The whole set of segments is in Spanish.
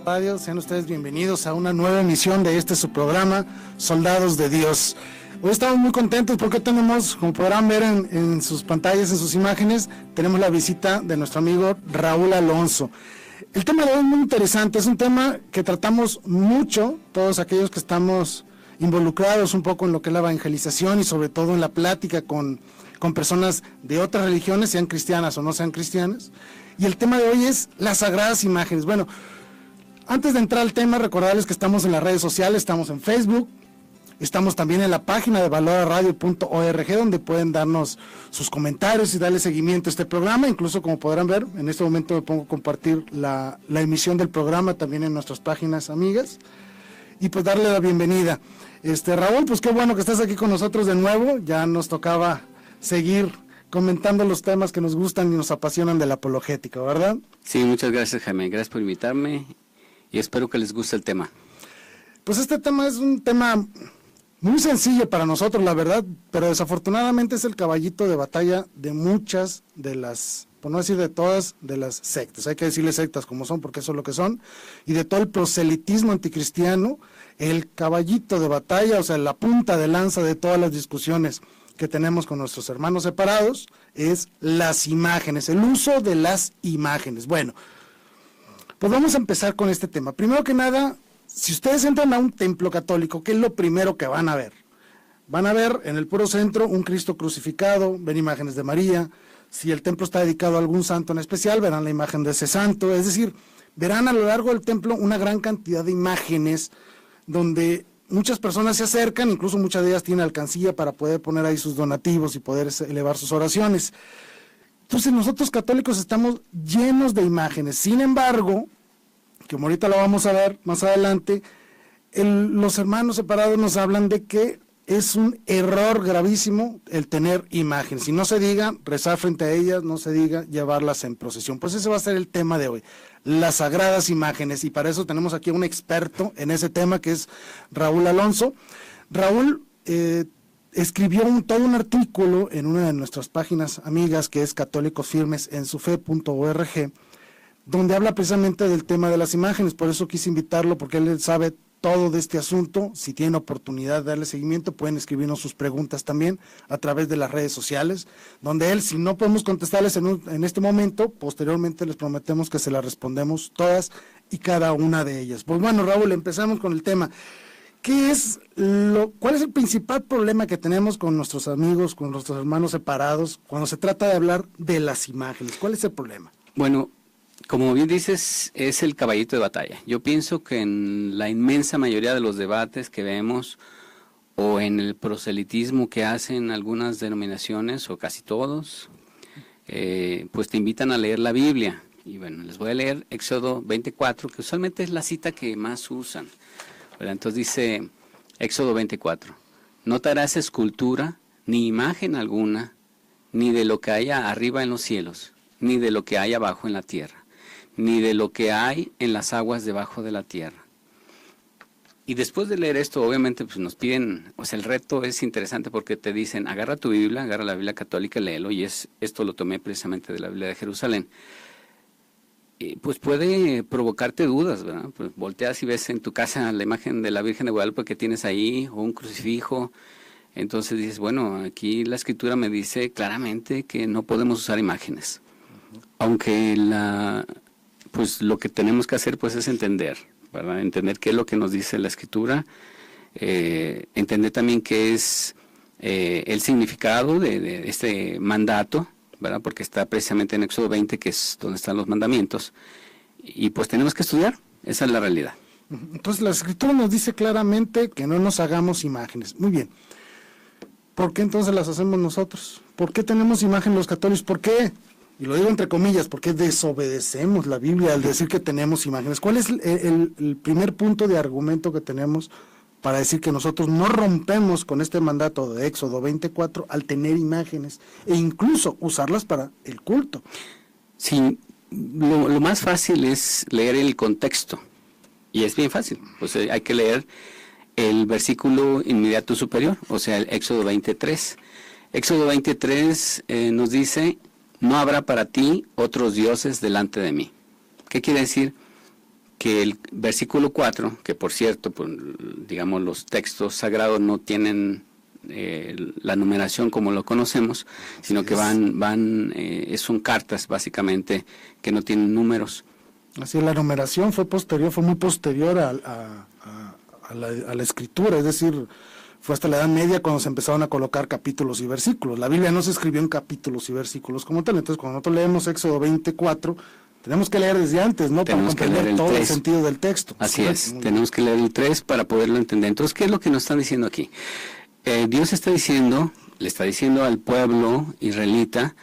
Radio, sean ustedes bienvenidos a una nueva emisión de su programa, Soldados de Dios. Hoy estamos muy contentos porque tenemos, como podrán ver en sus pantallas, en sus imágenes, tenemos la visita de nuestro amigo Raúl Alonso. El tema de hoy es muy interesante, es un tema que tratamos mucho, todos aquellos que estamos involucrados un poco en lo que es la evangelización y sobre todo en la plática con personas de otras religiones, sean cristianas o no sean cristianas. Y el tema de hoy es las sagradas imágenes. Bueno, antes de entrar al tema, recordarles que estamos en las redes sociales, estamos en Facebook, estamos también en la página de valoraradio.org, donde pueden darnos sus comentarios y darle seguimiento a este programa. Incluso, como podrán ver, en este momento me pongo a compartir la emisión del programa también en nuestras páginas amigas, y pues darle la bienvenida. Raúl, pues qué bueno que estás aquí con nosotros de nuevo, ya nos tocaba seguir comentando los temas que nos gustan y nos apasionan de la apologética, ¿verdad? Sí, muchas gracias, Jaime, gracias por invitarme y espero que les guste el tema. Pues este tema es un tema muy sencillo para nosotros, la verdad, pero desafortunadamente es el caballito de batalla de muchas de las, por no decir de todas, de las sectas. Hay que decirle sectas como son, porque eso es lo que son, y de todo el proselitismo anticristiano, el caballito de batalla, o sea, la punta de lanza de todas las discusiones que tenemos con nuestros hermanos separados, es las imágenes, el uso de las imágenes. Bueno, pues vamos a empezar con este tema. Primero que nada, si ustedes entran a un templo católico, ¿qué es lo primero que van a ver? Van a ver en el puro centro un Cristo crucificado, ven imágenes de María. Si el templo está dedicado a algún santo en especial, verán la imagen de ese santo. Es decir, verán a lo largo del templo una gran cantidad de imágenes donde muchas personas se acercan, incluso muchas de ellas tienen alcancía para poder poner ahí sus donativos y poder elevar sus oraciones. Entonces nosotros católicos estamos llenos de imágenes. Sin embargo, como ahorita lo vamos a ver más adelante, los hermanos separados nos hablan de que es un error gravísimo el tener imágenes. Y no se diga rezar frente a ellas, no se diga llevarlas en procesión. Pues ese va a ser el tema de hoy, las sagradas imágenes. Y para eso tenemos aquí a un experto en ese tema, que es Raúl Alonso. Raúl escribió todo un artículo en una de nuestras páginas amigas, que es católicosfirmesensufe.org, donde habla precisamente del tema de las imágenes. Por eso quise invitarlo, porque él sabe todo de este asunto. Si tienen oportunidad de darle seguimiento, pueden escribirnos sus preguntas también a través de las redes sociales, donde él, si no podemos contestarles en este momento, posteriormente les prometemos que se las respondemos todas y cada una de ellas. Pues bueno, Raúl, empezamos con el tema. ¿Cuál es el principal problema que tenemos con nuestros amigos, con nuestros hermanos separados, cuando se trata de hablar de las imágenes? ¿Cuál es el problema? Bueno, como bien dices, es el caballito de batalla. Yo pienso que en la inmensa mayoría de los debates que vemos, o en el proselitismo que hacen algunas denominaciones, o casi todos, pues te invitan a leer la Biblia. Y bueno, les voy a leer Éxodo 24, que usualmente es la cita que más usan. Entonces dice Éxodo 24, no te harás escultura, ni imagen alguna, ni de lo que haya arriba en los cielos, ni de lo que hay abajo en la tierra, ni de lo que hay en las aguas debajo de la tierra. Y después de leer esto, obviamente pues nos piden, o sea, el reto es interesante porque te dicen, agarra tu Biblia, agarra la Biblia católica, léelo, y esto lo tomé precisamente de la Biblia de Jerusalén. Pues puede provocarte dudas, ¿verdad? Pues volteas y ves en tu casa la imagen de la Virgen de Guadalupe que tienes ahí, o un crucifijo. Entonces dices, bueno, aquí la Escritura me dice claramente que no podemos usar imágenes. Aunque pues lo que tenemos que hacer pues es entender, ¿verdad? Entender qué es lo que nos dice la Escritura, entender también qué es el significado de este mandato, ¿verdad? Porque está precisamente en Éxodo 20, que es donde están los mandamientos, y pues tenemos que estudiar, esa es la realidad. Entonces la Escritura nos dice claramente que no nos hagamos imágenes. Muy bien. ¿Por qué entonces las hacemos nosotros? ¿Por qué tenemos imagen los católicos? ¿Por qué? Y lo digo entre comillas, porque desobedecemos la Biblia al decir que tenemos imágenes. ¿Cuál es el primer punto de argumento que tenemos para decir que nosotros no rompemos con este mandato de Éxodo 24 al tener imágenes e incluso usarlas para el culto? Sí, lo más fácil es leer el contexto, y es bien fácil. Pues hay que leer el versículo inmediato superior, o sea, el Éxodo 23. Éxodo 23 nos dice, no habrá para ti otros dioses delante de mí. ¿Qué quiere decir? que el versículo 4, que por cierto, pues, digamos, los textos sagrados no tienen la numeración como lo conocemos, sino que son cartas básicamente que no tienen números. Así la numeración fue muy posterior a la escritura, es decir, fue hasta la Edad Media cuando se empezaron a colocar capítulos y versículos. La Biblia no se escribió en capítulos y versículos como tal, entonces cuando nosotros leemos Éxodo 24, tenemos que leer desde antes, ¿no? Tenemos para comprender todo 3. el sentido del texto. Así es, tenemos que leer el 3 para poderlo entender. Entonces, ¿qué es lo que nos están diciendo aquí? Dios le está diciendo al pueblo israelita,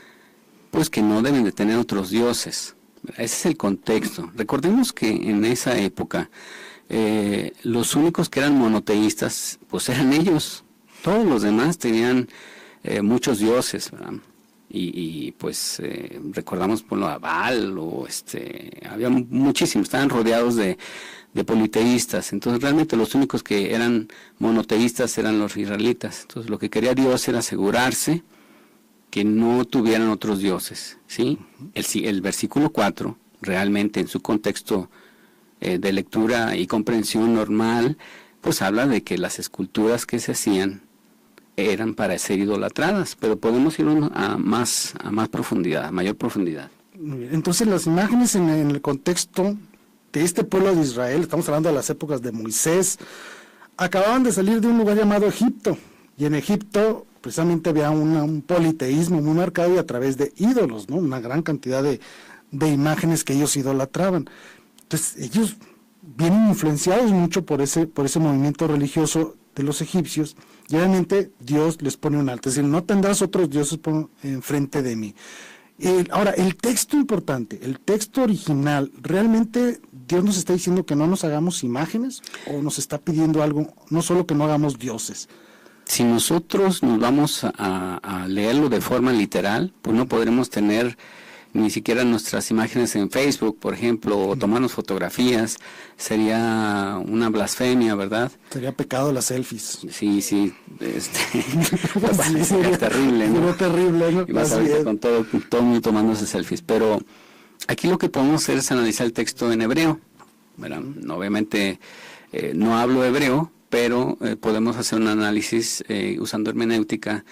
pues que no deben de tener otros dioses. Ese es el contexto. Recordemos que en esa época los únicos que eran monoteístas, pues eran ellos. Todos los demás tenían muchos dioses, ¿verdad? Y pues recordamos por lo a Baal, había muchísimos, estaban rodeados de politeístas. Entonces realmente los únicos que eran monoteístas eran los israelitas. Entonces lo que quería Dios era asegurarse que no tuvieran otros dioses, ¿sí? El versículo 4, realmente en su contexto de lectura y comprensión normal, pues habla de que las esculturas que se hacían eran para ser idolatradas, pero podemos ir a más profundidad, a mayor profundidad. Entonces las imágenes en el contexto de este pueblo de Israel, estamos hablando de las épocas de Moisés, acababan de salir de un lugar llamado Egipto, y en Egipto precisamente había un politeísmo muy marcado y a través de ídolos, ¿no? Una gran cantidad de imágenes que ellos idolatraban. Entonces ellos vienen influenciados mucho por ese movimiento religioso de los egipcios, y obviamente Dios les pone un alto, es decir, no tendrás otros dioses enfrente de mí. Ahora, el texto importante, el texto original, ¿realmente Dios nos está diciendo que no nos hagamos imágenes o nos está pidiendo algo, no solo que no hagamos dioses? Si nosotros nos vamos a leerlo de forma literal, pues no podremos tener ni siquiera nuestras imágenes en Facebook, por ejemplo, o tomarnos fotografías. Sería una blasfemia, ¿verdad? Sería pecado las selfies. Sí, sería terrible, ¿no? Sería terrible, ¿no? Y vas a ver con todo el mundo tomándose selfies. Pero aquí lo que podemos hacer es analizar el texto en hebreo, ¿verdad? Obviamente no hablo hebreo, pero podemos hacer un análisis usando hermenéutica,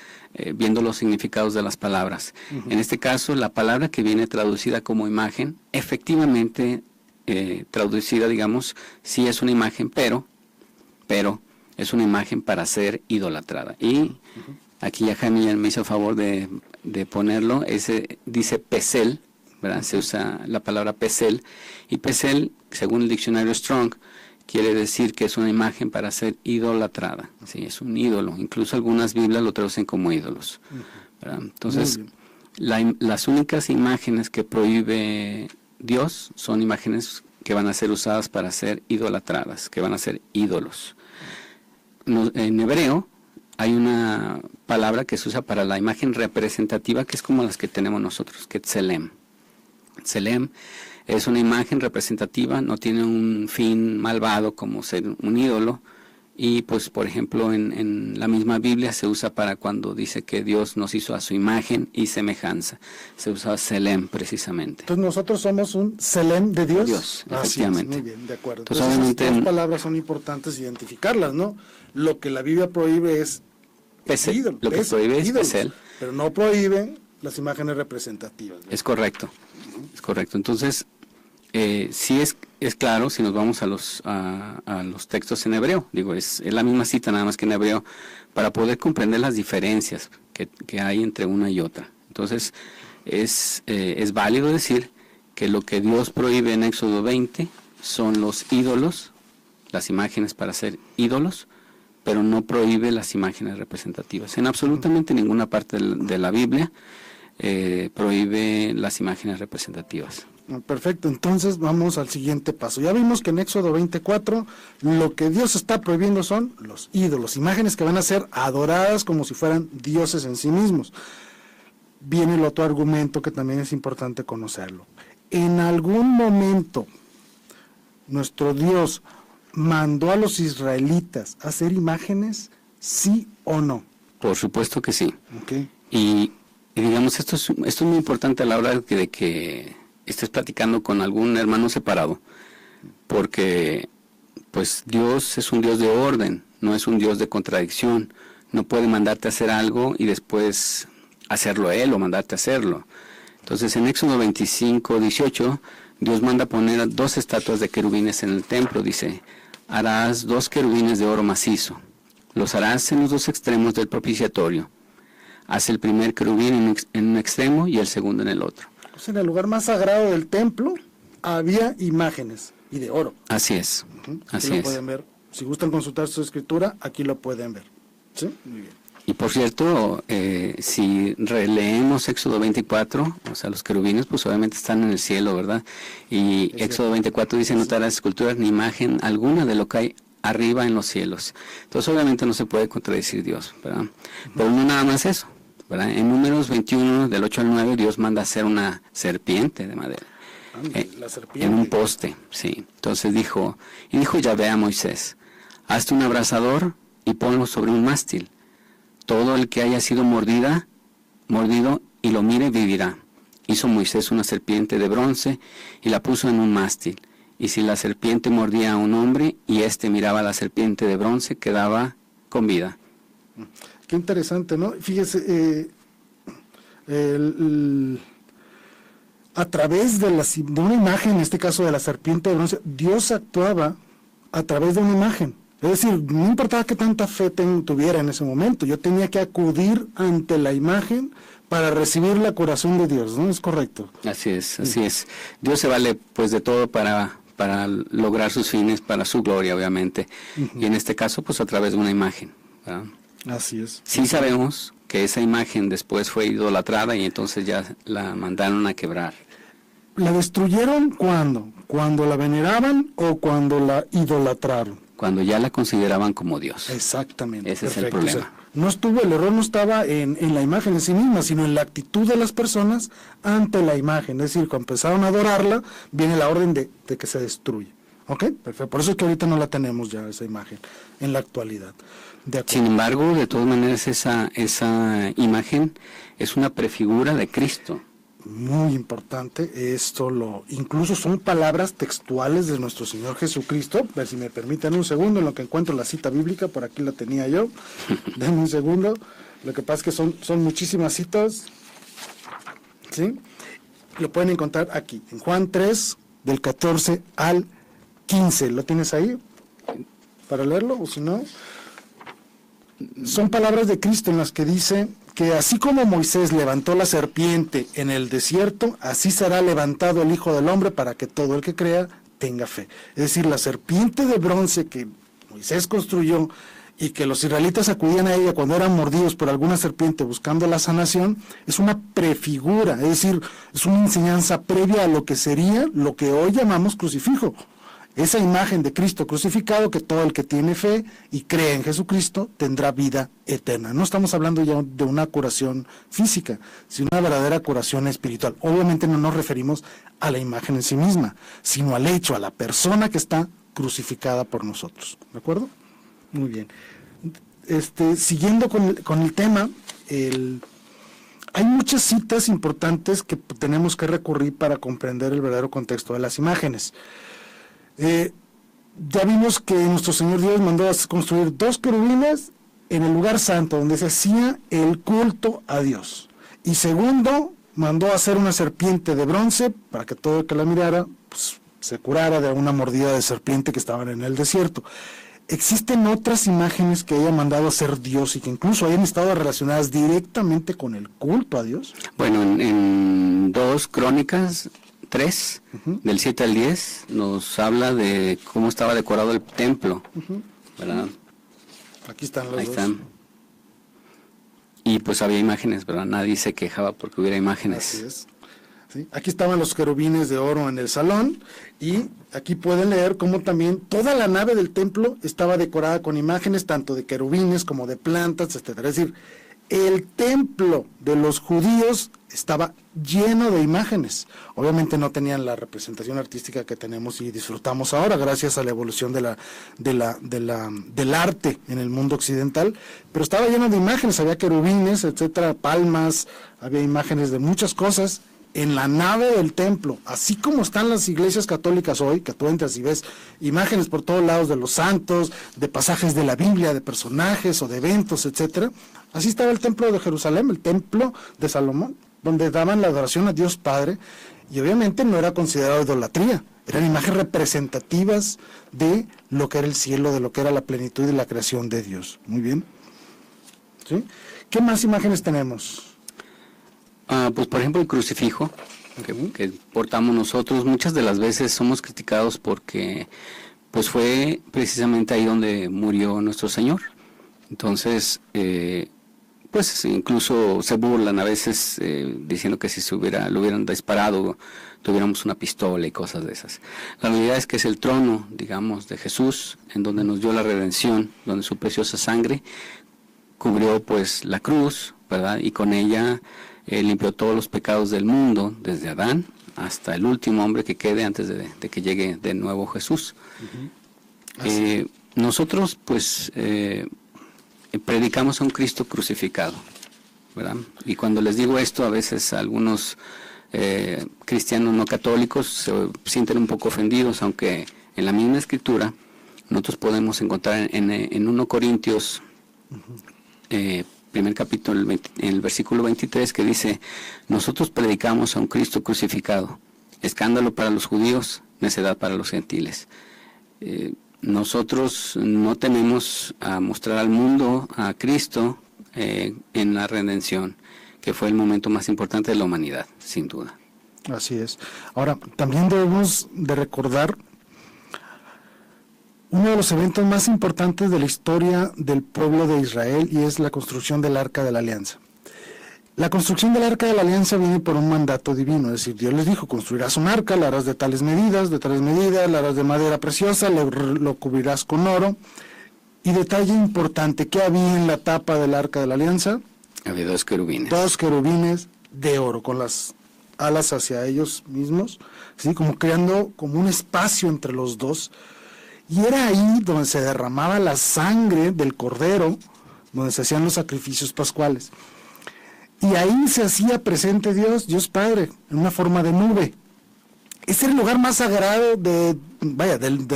viendo los significados de las palabras. En este caso, la palabra que viene traducida como imagen, efectivamente traducida, digamos, sí es una imagen, pero es una imagen para ser idolatrada. Y aquí ya Jaime me hizo favor de ponerlo, dice pesel, ¿verdad? Se usa la palabra pesel, y pesel, según el diccionario Strong, quiere decir que es una imagen para ser idolatrada, ¿sí? Es un ídolo, incluso algunas Biblias lo traducen como ídolos, ¿verdad? Entonces, las únicas imágenes que prohíbe Dios son imágenes que van a ser usadas para ser idolatradas, que van a ser ídolos. En hebreo hay una palabra que se usa para la imagen representativa, que es como las que tenemos nosotros, que es tselem. Tselem es una imagen representativa, no tiene un fin malvado como ser un ídolo, y pues por ejemplo en la misma Biblia se usa para cuando dice que Dios nos hizo a su imagen y semejanza, se usa Tselem precisamente. Entonces nosotros somos un Tselem de Dios. Dios, efectivamente. Muy bien, de acuerdo. Entonces esas dos palabras son importantes identificarlas, ¿no? Lo que la Biblia prohíbe es pesel, lo que prohíbe es pesel, pero no prohíbe las imágenes representativas, ¿no? Es correcto, es correcto. Entonces, sí es claro si nos vamos a los textos en hebreo. Digo, es la misma cita, nada más que en hebreo, para poder comprender las diferencias que hay entre una y otra. Entonces, es válido decir que lo que Dios prohíbe en Éxodo 20 son los ídolos, las imágenes para ser ídolos, pero no prohíbe las imágenes representativas. En absolutamente ninguna parte de la Biblia prohíbe las imágenes representativas. Perfecto, entonces vamos al siguiente paso. Ya vimos que en Éxodo 24 lo que Dios está prohibiendo son los ídolos, imágenes que van a ser adoradas como si fueran dioses en sí mismos. Viene el otro argumento que también es importante conocerlo. En algún momento nuestro Dios mandó a los israelitas a hacer imágenes, ¿sí o no? Por supuesto que sí. Okay. Y digamos, esto es muy importante a la hora de que estés platicando con algún hermano separado. porque pues Dios es un Dios de orden, no es un Dios de contradicción. No puede mandarte a hacer algo y después hacerlo Él o mandarte a hacerlo. Entonces en Éxodo 25:18, Dios manda poner 2 estatuas de querubines en el templo. Dice, harás 2 querubines de oro macizo, los harás en los 2 extremos del propiciatorio. Haz el primer querubín en un extremo y el segundo en el otro. Pues en el lugar más sagrado del templo había imágenes, y de oro. Así es. Así lo pueden ver. Si gustan consultar su escritura, aquí lo pueden ver. ¿Sí? Muy bien. Y por cierto, si releemos Éxodo 24, o sea, los querubines, pues obviamente están en el cielo, ¿verdad? Y Éxodo 24 dice, no te harás esculturas ni imagen alguna de lo que hay arriba en los cielos. Entonces obviamente no se puede contradecir Dios, ¿verdad? Pero no nada más eso, ¿verdad? En Números 21, del 8 al 9, Dios manda hacer una serpiente de madera. La serpiente. En un poste, sí. Entonces dijo Yahvé a Moisés, hazte un abrasador y ponlo sobre un mástil. Todo el que haya sido mordido y lo mire vivirá. Hizo Moisés una serpiente de bronce y la puso en un mástil. Y si la serpiente mordía a un hombre y éste miraba a la serpiente de bronce, quedaba con vida. Qué interesante, ¿no? Fíjese, a través de una imagen, en este caso de la serpiente de bronce, Dios actuaba a través de una imagen. Es decir, no importaba qué tanta fe tuviera en ese momento, yo tenía que acudir ante la imagen para recibir la curación de Dios, ¿no? ¿Es correcto? Así es, así es. Dios se vale pues de todo para lograr sus fines, para su gloria, obviamente. Y en este caso, pues a través de una imagen, ¿verdad? Así es. Sí sabemos que esa imagen después fue idolatrada y entonces ya la mandaron a quebrar. ¿La destruyeron cuándo? ¿Cuando la veneraban o cuando la idolatraron? Cuando ya la consideraban como Dios. Exactamente. Ese perfecto. Es el problema. O sea, el error no estaba en la imagen en sí misma, sino en la actitud de las personas ante la imagen. Es decir, cuando empezaron a adorarla, viene la orden de que se destruya. ¿Ok? Perfecto. Por eso es que ahorita no la tenemos ya, esa imagen, en la actualidad. Sin embargo, de todas maneras, esa imagen es una prefigura de Cristo. Muy importante, incluso son palabras textuales de nuestro Señor Jesucristo. A ver si me permiten un segundo en lo que encuentro la cita bíblica, por aquí la tenía yo. Denme un segundo. Lo que pasa es que son muchísimas citas. ¿Sí? Lo pueden encontrar aquí, en Juan 3, del 14 al 15. ¿Lo tienes ahí para leerlo? O si no, son palabras de Cristo en las que dice que así como Moisés levantó la serpiente en el desierto, así será levantado el Hijo del Hombre para que todo el que crea tenga fe. Es decir, la serpiente de bronce que Moisés construyó y que los israelitas acudían a ella cuando eran mordidos por alguna serpiente buscando la sanación, es una prefigura, es decir, es una enseñanza previa a lo que sería lo que hoy llamamos crucifijo. Esa imagen de Cristo crucificado, que todo el que tiene fe y cree en Jesucristo tendrá vida eterna. No estamos hablando ya de una curación física, sino una verdadera curación espiritual. Obviamente no nos referimos a la imagen en sí misma, sino al hecho, a la persona que está crucificada por nosotros. ¿De acuerdo? Muy bien. Siguiendo con el tema, hay muchas citas importantes que tenemos que recurrir para comprender el verdadero contexto de las imágenes. Ya vimos que nuestro Señor Dios mandó a construir 2 querubines en el lugar santo, donde se hacía el culto a Dios. Y segundo, mandó a hacer una serpiente de bronce para que todo el que la mirara pues, se curara de una mordida de serpiente que estaban en el desierto. ¿Existen otras imágenes que haya mandado a hacer Dios y que incluso hayan estado relacionadas directamente con el culto a Dios? Bueno, en 2 Crónicas 3, del 7 al 10, nos habla de cómo estaba decorado el templo, ¿verdad? Aquí están los Ahí dos. están. Y pues había imágenes, ¿verdad? Nadie se quejaba porque hubiera imágenes. Así es. ¿Sí? Aquí estaban los querubines de oro en el salón y aquí pueden leer cómo también toda la nave del templo estaba decorada con imágenes tanto de querubines como de plantas, etcétera. Es decir, el templo de los judíos estaba lleno de imágenes. Obviamente no tenían la representación artística que tenemos y disfrutamos ahora gracias a la evolución del arte en el mundo occidental, pero estaba lleno de imágenes, había querubines, etcétera, palmas, había imágenes de muchas cosas en la nave del templo, así como están las iglesias católicas hoy, que tú entras y ves imágenes por todos lados de los santos, de pasajes de la Biblia, de personajes o de eventos, etcétera. Así estaba el templo de Jerusalén, el templo de Salomón, donde daban la adoración a Dios Padre, y obviamente no era considerado idolatría, eran imágenes representativas de lo que era el cielo, de lo que era la plenitud y la creación de Dios. Muy bien. ¿Sí? ¿Qué más imágenes tenemos? Pues por ejemplo el crucifijo que portamos nosotros, muchas de las veces somos criticados porque pues fue precisamente ahí donde murió nuestro Señor. Entonces, pues incluso se burlan a veces diciendo que si lo hubieran disparado, tuviéramos una pistola y cosas de esas. La realidad es que es el trono, digamos, de Jesús, en donde nos dio la redención, donde su preciosa sangre cubrió pues la cruz, ¿verdad? Y con ella limpió todos los pecados del mundo, desde Adán hasta el último hombre que quede antes de que llegue de nuevo Jesús. Nosotros pues predicamos a un Cristo crucificado, ¿verdad? Y cuando les digo esto, a veces algunos cristianos no católicos se sienten un poco ofendidos, aunque en la misma escritura nosotros podemos encontrar en 1 Corintios primer capítulo, en el versículo 23, que dice: nosotros predicamos a un Cristo crucificado, escándalo para los judíos, necedad para los gentiles. Nosotros no tenemos a mostrar al mundo a Cristo en la redención, que fue el momento más importante de la humanidad, sin duda. Así es. Ahora, también debemos de recordar uno de los eventos más importantes de la historia del pueblo de Israel, y es la construcción del Arca de la Alianza. La construcción del Arca de la Alianza viene por un mandato divino, es decir, Dios les dijo: construirás un arca, la harás de tales medidas, la harás de madera preciosa, lo cubrirás con oro. Y detalle importante, ¿qué había en la tapa del Arca de la Alianza? Había 2 querubines. 2 querubines de oro, con las alas hacia ellos mismos, ¿sí? Como creando como un espacio entre los dos. Y era ahí donde se derramaba la sangre del cordero, donde se hacían los sacrificios pascuales. Y ahí se hacía presente Dios Padre, en una forma de nube. Ese era el lugar más sagrado de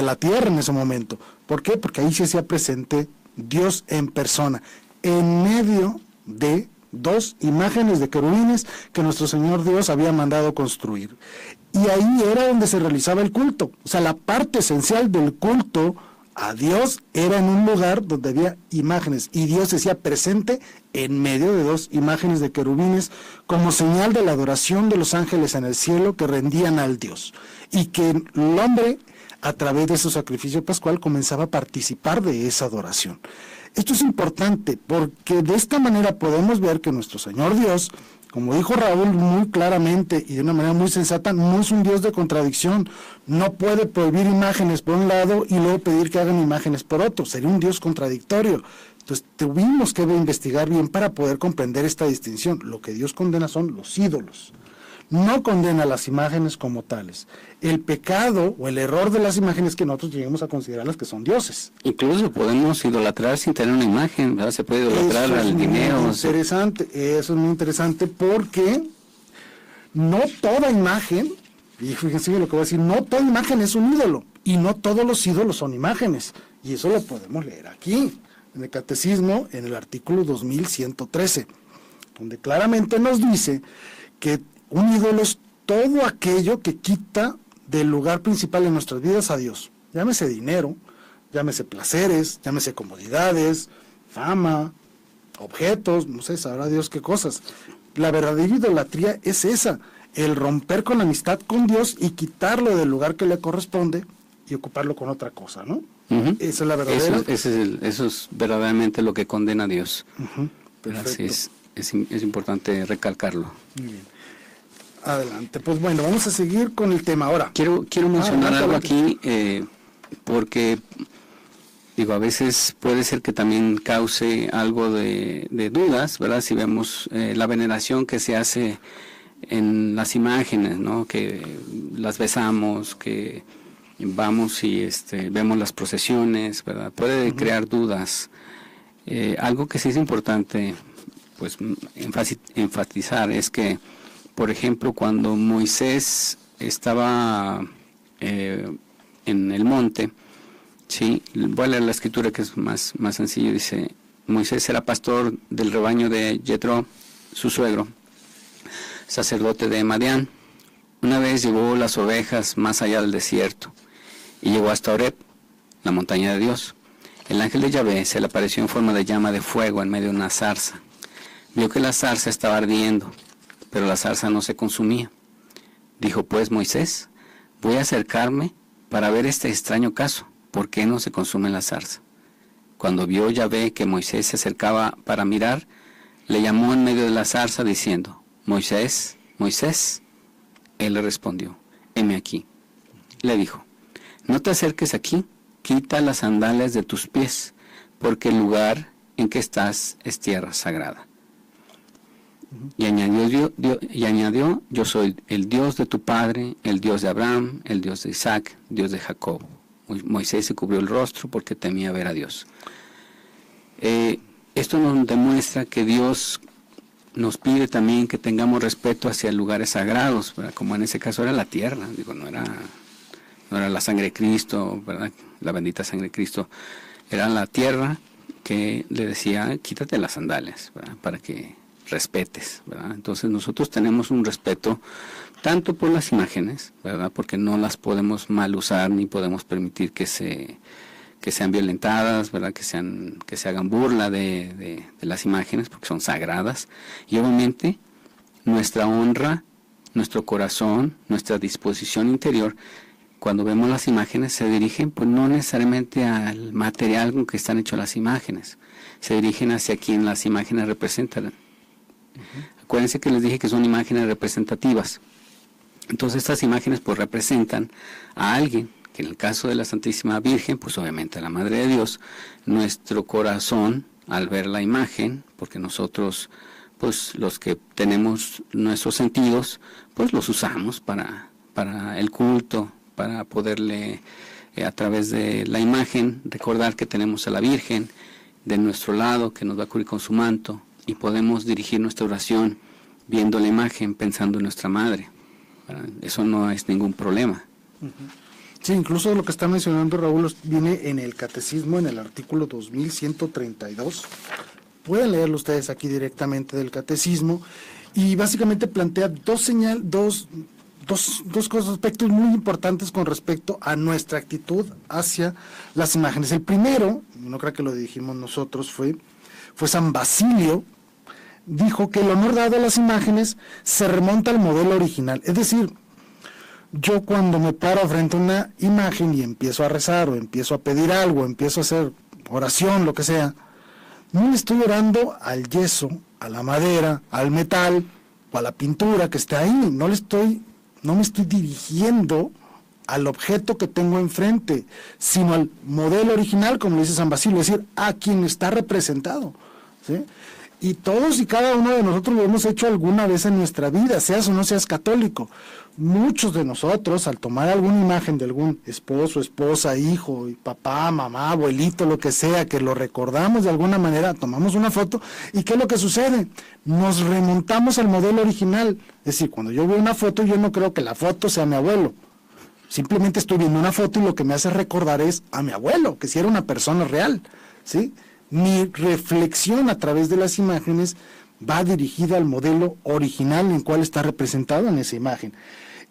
la tierra en ese momento. ¿Por qué? Porque ahí se hacía presente Dios en persona, en medio de 2 imágenes de querubines que nuestro Señor Dios había mandado construir. Y ahí era donde se realizaba el culto. O sea, la parte esencial del culto a Dios era en un lugar donde había imágenes, y Dios se hacía presente en medio de 2 imágenes de querubines, como señal de la adoración de los ángeles en el cielo que rendían al Dios, y que el hombre, a través de su sacrificio pascual, comenzaba a participar de esa adoración. Esto es importante porque de esta manera podemos ver que nuestro Señor Dios, como dijo Raúl muy claramente y de una manera muy sensata, no es un Dios de contradicción. No puede prohibir imágenes por un lado y luego pedir que hagan imágenes por otro. Sería un Dios contradictorio. Entonces tuvimos que investigar bien para poder comprender esta distinción. Lo que Dios condena son los ídolos. No condena las imágenes como tales. El pecado o el error de las imágenes que nosotros lleguemos a considerarlas que son dioses. Incluso podemos idolatrar sin tener una imagen, ¿verdad? Se puede idolatrar al dinero. Interesante, eso es muy interesante, porque no toda imagen, y fíjense lo que voy a decir, no toda imagen es un ídolo, y no todos los ídolos son imágenes, y eso lo podemos leer aquí, en el Catecismo, en el artículo 2113, donde claramente nos dice que un ídolo es todo aquello que quita del lugar principal en nuestras vidas a Dios. Llámese dinero, llámese placeres, llámese comodidades, fama, objetos, no sé, sabrá Dios qué cosas. La verdadera idolatría es esa, el romper con la amistad con Dios y quitarlo del lugar que le corresponde y ocuparlo con otra cosa, ¿no? Esa es la verdadera. Eso es verdaderamente lo que condena a Dios. Perfecto. Así es importante recalcarlo. Muy bien. Adelante, pues bueno, vamos a seguir con el tema ahora. Quiero mencionar algo aquí, porque digo, a veces puede ser que también cause algo de dudas, ¿verdad? Si vemos la veneración que se hace en las imágenes, ¿no? Que las besamos, que vamos y vemos las procesiones, ¿verdad? Puede crear dudas. Algo que sí es importante, pues, enfatizar es que por ejemplo, cuando Moisés estaba en el monte, ¿sí? Voy a leer la escritura que es más sencillo. Dice: Moisés era pastor del rebaño de Jetro, su suegro, sacerdote de Madián. Una vez llevó las ovejas más allá del desierto y llegó hasta Horeb, la montaña de Dios. El ángel de Yahvé se le apareció en forma de llama de fuego en medio de una zarza. Vio que la zarza estaba ardiendo, pero la zarza no se consumía. Dijo pues Moisés: voy a acercarme para ver este extraño caso, ¿por qué no se consume la zarza? Cuando vio Yahvé que Moisés se acercaba para mirar, le llamó en medio de la zarza diciendo: Moisés, Moisés. Él le respondió: heme aquí. Le dijo: no te acerques aquí, quita las sandalias de tus pies, porque el lugar en que estás es tierra sagrada. Y añadió: yo soy el Dios de tu padre, el Dios de Abraham, el Dios de Isaac, Dios de Jacob. Moisés se cubrió el rostro porque temía ver a Dios. Esto nos demuestra que Dios nos pide también que tengamos respeto hacia lugares sagrados, ¿verdad? Como en ese caso era la tierra, no era la sangre de Cristo, ¿verdad? La bendita sangre de Cristo, era la tierra que le decía: quítate las sandalias, ¿verdad? Para que respetes, ¿verdad? Entonces nosotros tenemos un respeto tanto por las imágenes, ¿verdad? Porque no las podemos mal usar ni podemos permitir que sean violentadas, ¿verdad? Que se hagan burla de las imágenes, porque son sagradas. Y obviamente nuestra honra, nuestro corazón, nuestra disposición interior, cuando vemos las imágenes, se dirigen pues no necesariamente al material con que están hechas las imágenes, se dirigen hacia quien las imágenes representan. Acuérdense que les dije que son imágenes representativas. Entonces estas imágenes pues representan a alguien, que en el caso de la Santísima Virgen, pues obviamente a la Madre de Dios. Nuestro corazón, al ver la imagen, porque nosotros, pues los que tenemos nuestros sentidos, pues los usamos para el culto, para poderle, a través de la imagen, recordar que tenemos a la Virgen de nuestro lado, que nos va a cubrir con su manto, y podemos dirigir nuestra oración viendo la imagen, pensando en nuestra Madre. Eso no es ningún problema. Sí, incluso lo que está mencionando Raúl viene en el Catecismo, en el artículo 2132. Pueden leerlo ustedes aquí directamente del Catecismo, y básicamente plantea dos aspectos muy importantes con respecto a nuestra actitud hacia las imágenes. El primero, no creo que lo dijimos nosotros, fue San Basilio. Dijo que el honor dado a las imágenes se remonta al modelo original. Es decir, yo cuando me paro frente a una imagen y empiezo a rezar o empiezo a pedir algo, empiezo a hacer oración, lo que sea, no le estoy orando al yeso, a la madera, al metal o a la pintura que está ahí. No me estoy dirigiendo al objeto que tengo enfrente, sino al modelo original, como dice San Basilio, es decir, a quien está representado, ¿sí? Y todos y cada uno de nosotros lo hemos hecho alguna vez en nuestra vida, seas o no seas católico. Muchos de nosotros, al tomar alguna imagen de algún esposo, esposa, hijo, papá, mamá, abuelito, lo que sea, que lo recordamos de alguna manera, tomamos una foto, ¿y qué es lo que sucede? Nos remontamos al modelo original. Es decir, cuando yo veo una foto, yo no creo que la foto sea mi abuelo. Simplemente estoy viendo una foto y lo que me hace recordar es a mi abuelo, que si era una persona real, ¿sí? Mi reflexión a través de las imágenes va dirigida al modelo original en el cual está representado en esa imagen.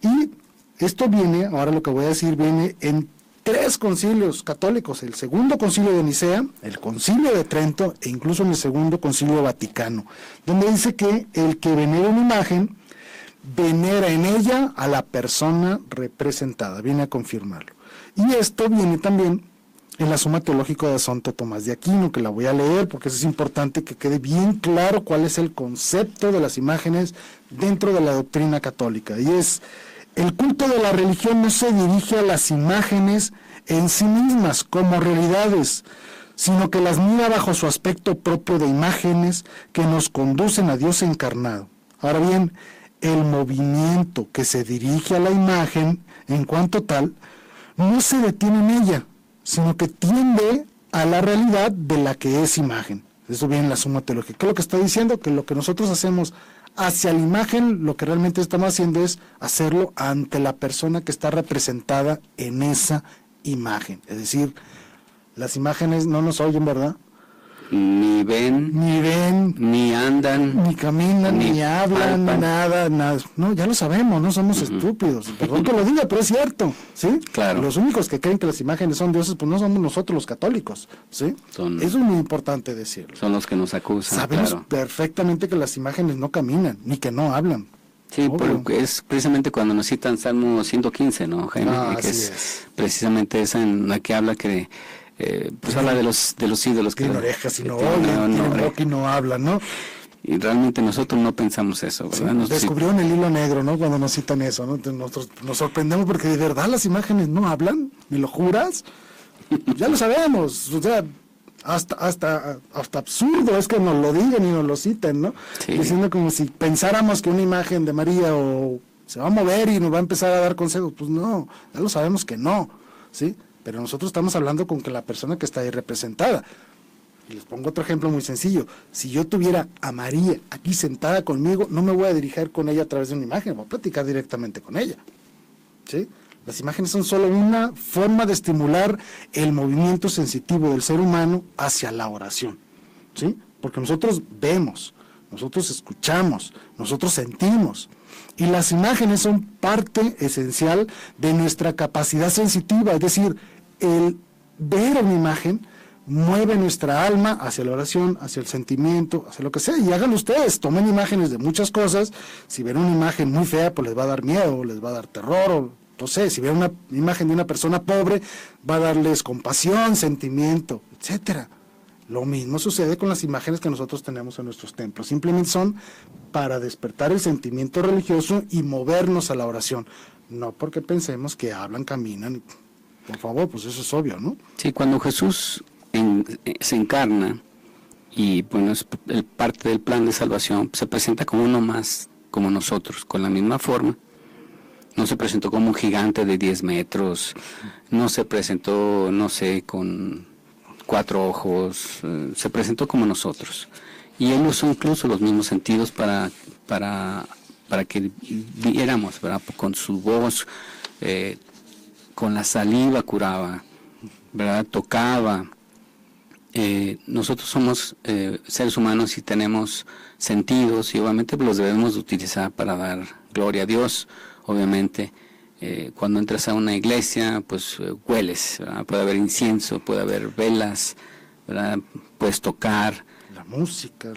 Y esto viene, ahora lo que voy a decir, viene en 3 concilios católicos: el segundo concilio de Nicea, el concilio de Trento e incluso en el segundo concilio vaticano, donde dice que el que venera una imagen, venera en ella a la persona representada, viene a confirmarlo. Y esto viene también en la Suma Teológica de Santo Tomás de Aquino, que la voy a leer porque es importante que quede bien claro cuál es el concepto de las imágenes dentro de la doctrina católica. Y es: el culto de la religión no se dirige a las imágenes en sí mismas como realidades, sino que las mira bajo su aspecto propio de imágenes que nos conducen a Dios encarnado. Ahora bien, el movimiento que se dirige a la imagen en cuanto tal no se detiene en ella, sino que tiende a la realidad de la que es imagen. Eso viene en la Suma Teológica. ¿Qué es lo que está diciendo? Que lo que nosotros hacemos hacia la imagen, lo que realmente estamos haciendo es hacerlo ante la persona que está representada en esa imagen. Es decir, las imágenes no nos oyen, ¿verdad? Ni ven, ni andan, ni caminan, ni hablan, nada. No, ya lo sabemos, no somos estúpidos. Perdón que lo diga, pero es cierto, ¿sí? Claro. Los únicos que creen que las imágenes son dioses, pues no somos nosotros los católicos, ¿sí? Eso es muy importante decirlo. Son los que nos acusan. Sabemos perfectamente que las imágenes no caminan, ni que no hablan. Sí, porque es precisamente cuando nos citan Salmo 115, ¿no, Jaime? Que es precisamente esa en la que habla que... pues habla de los ídolos que tienen orejas y no oyen, tienen boca y no hablan, ¿no? Y realmente nosotros no pensamos eso, ¿verdad? Sí, descubrieron el hilo negro, ¿no? Cuando nos citan eso, ¿no? Nosotros nos sorprendemos porque de verdad las imágenes no hablan, ¿me lo juras? Ya lo sabemos, o sea, hasta absurdo es que nos lo digan y nos lo citen, ¿no? Sí. Diciendo como si pensáramos que una imagen de María o se va a mover y nos va a empezar a dar consejos, pues no, ya lo sabemos que no, ¿sí? Pero nosotros estamos hablando con que la persona que está ahí representada. Y les pongo otro ejemplo muy sencillo. Si yo tuviera a María aquí sentada conmigo, no me voy a dirigir con ella a través de una imagen, voy a platicar directamente con ella. ¿Sí? Las imágenes son solo una forma de estimular el movimiento sensitivo del ser humano hacia la oración. ¿Sí? Porque nosotros vemos, nosotros escuchamos, nosotros sentimos. Y las imágenes son parte esencial de nuestra capacidad sensitiva, es decir, el ver una imagen mueve nuestra alma hacia la oración, hacia el sentimiento, hacia lo que sea, y háganlo ustedes, tomen imágenes de muchas cosas. Si ven una imagen muy fea, pues les va a dar miedo, les va a dar terror, o no sé, si ven una imagen de una persona pobre, va a darles compasión, sentimiento, etcétera. Lo mismo sucede con las imágenes que nosotros tenemos en nuestros templos, simplemente son para despertar el sentimiento religioso y movernos a la oración, no porque pensemos que hablan, caminan, por favor, pues eso es obvio, ¿no? Sí, cuando Jesús se encarna y bueno, es parte del plan de salvación, se presenta como uno más, como nosotros, con la misma forma. No se presentó como un gigante de 10 metros, no se presentó, no sé, con 4 ojos, se presentó como nosotros. Y él usó incluso los mismos sentidos para que viéramos, ¿verdad? Con su voz, con la saliva curaba, ¿verdad? Tocaba. Nosotros somos seres humanos y tenemos sentidos y obviamente los debemos utilizar para dar gloria a Dios. Obviamente, cuando entras a una iglesia, pues hueles, ¿verdad? Puede haber incienso, puede haber velas, ¿verdad? Puedes tocar. La música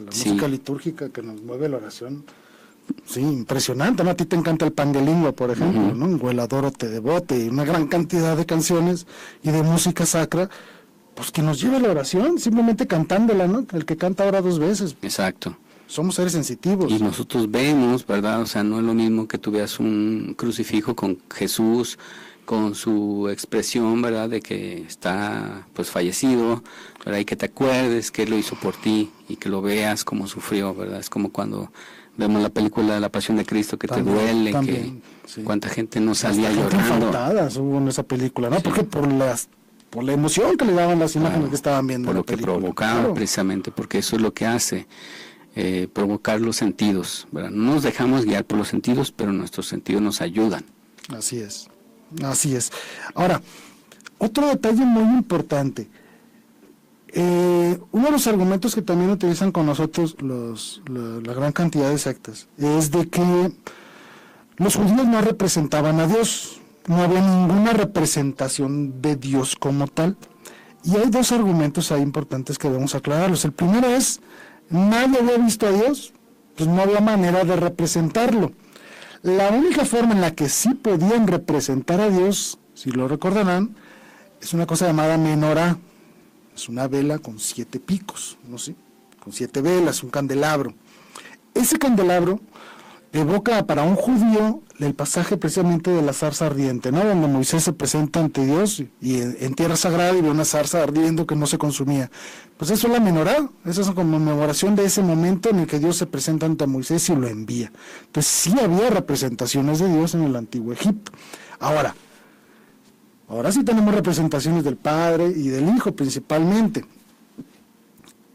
litúrgica que nos mueve la oración. Sí, impresionante, ¿no? A ti te encanta el Pan de Lingua, por ejemplo, ¿no? Un Hueladoro te devote, y una gran cantidad de canciones y de música sacra, pues que nos lleve a la oración, simplemente cantándola, ¿no? El que canta ahora 2 veces. Exacto. Somos seres sensitivos. Y nosotros vemos, ¿verdad? O sea, no es lo mismo que tú veas un crucifijo con Jesús, con su expresión, ¿verdad? De que está, pues, fallecido, ¿verdad? Y que te acuerdes que Él lo hizo por ti y que lo veas como sufrió, ¿verdad? Es como cuando vemos la película de La Pasión de Cristo, que también, te duele, también, que sí. Cuánta gente no salía llorando. Infartadas hubo en esa película, ¿no? Sí. Porque por la emoción que le daban las imágenes que estaban viendo. Por lo que provocaba, precisamente, porque eso es lo que hace, provocar los sentidos, ¿verdad? No nos dejamos guiar por los sentidos, pero nuestros sentidos nos ayudan. Así es, así es. Ahora, otro detalle muy importante. Uno de los argumentos que también utilizan con nosotros la gran cantidad de sectas es de que los judíos no representaban a Dios, no había ninguna representación de Dios como tal. Y hay 2 argumentos ahí importantes que debemos aclararlos. El primero es, nadie había visto a Dios, pues no había manera de representarlo. La única forma en la que sí podían representar a Dios, si lo recordarán, es una cosa llamada menorá. Es una vela con 7 picos, ¿no sé? Con 7 velas, un candelabro. Ese candelabro evoca para un judío el pasaje precisamente de la zarza ardiente, ¿no? Donde Moisés se presenta ante Dios y en tierra sagrada y ve una zarza ardiendo que no se consumía. Pues eso es la menorá, esa es la conmemoración de ese momento en el que Dios se presenta ante Moisés y lo envía. Entonces sí había representaciones de Dios en el antiguo Egipto. Ahora sí tenemos representaciones del Padre y del Hijo principalmente.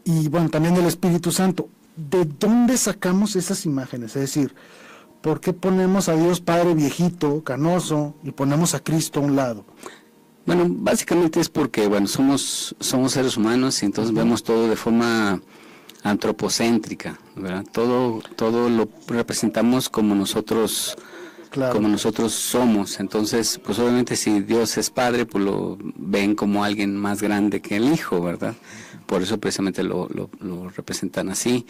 Y bueno, también del Espíritu Santo. ¿de dónde sacamos esas imágenes? Es decir, ¿por qué ponemos a Dios Padre viejito, canoso, y ponemos a Cristo a un lado? Bueno, básicamente es porque, bueno, somos seres humanos y entonces vemos todo de forma antropocéntrica, ¿verdad? Todo lo representamos como nosotros somos. Entonces, pues obviamente si Dios es Padre, pues lo ven como alguien más grande que el Hijo, ¿verdad? Por eso precisamente lo representan así.